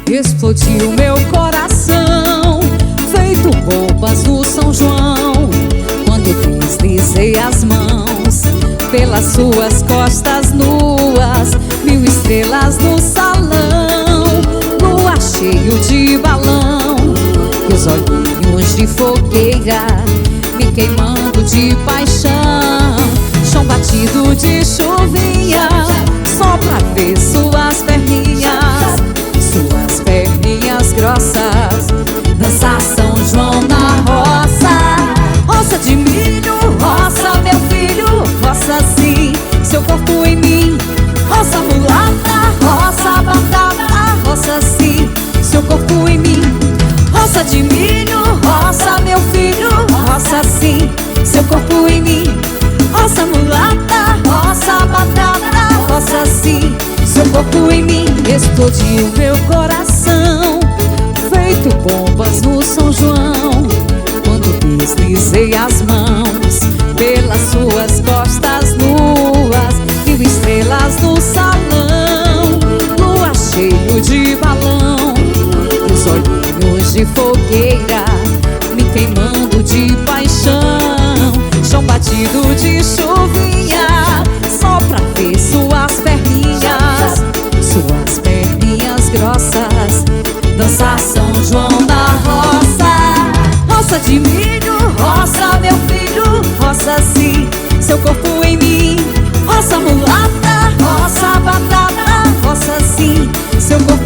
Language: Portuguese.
Explodiu meu coração, feito bombas no São João, quando deslizei as mãos pelas suas costas nuas. 1000 estrelas no salão, lua cheio de balão, e os olhinhos de fogueira me queimando de paixão. Chão batido de chuvinha, só pra ver suas perninhas, suas perninhas grossas, dançar São João na roça. Roça de milho, roça meu filho, roça sim seu corpo em mim. Roça mulata, roça batata, roça sim seu corpo em mim. Roça de milho, roça meu filho, roça sim seu corpo em mim. Roça mulata, roça batata, roça sim seu corpo em mim. Explodiu meu coração, feito bombas no São João, quando deslizei as mãos pelas suas costas nuas. 1000 estrelas no salão, lua cheio de balão, e os olhinhos de fogueira me queimando de paixão. Chão batido de chuvinha, só pra ver suas perninhas, suas perninhas grossas, dançar São João na roça. Roça de milho, roça meu filho, roça sim seu corpo em mim. Roça mulata, roça batata, roça sim seu corpo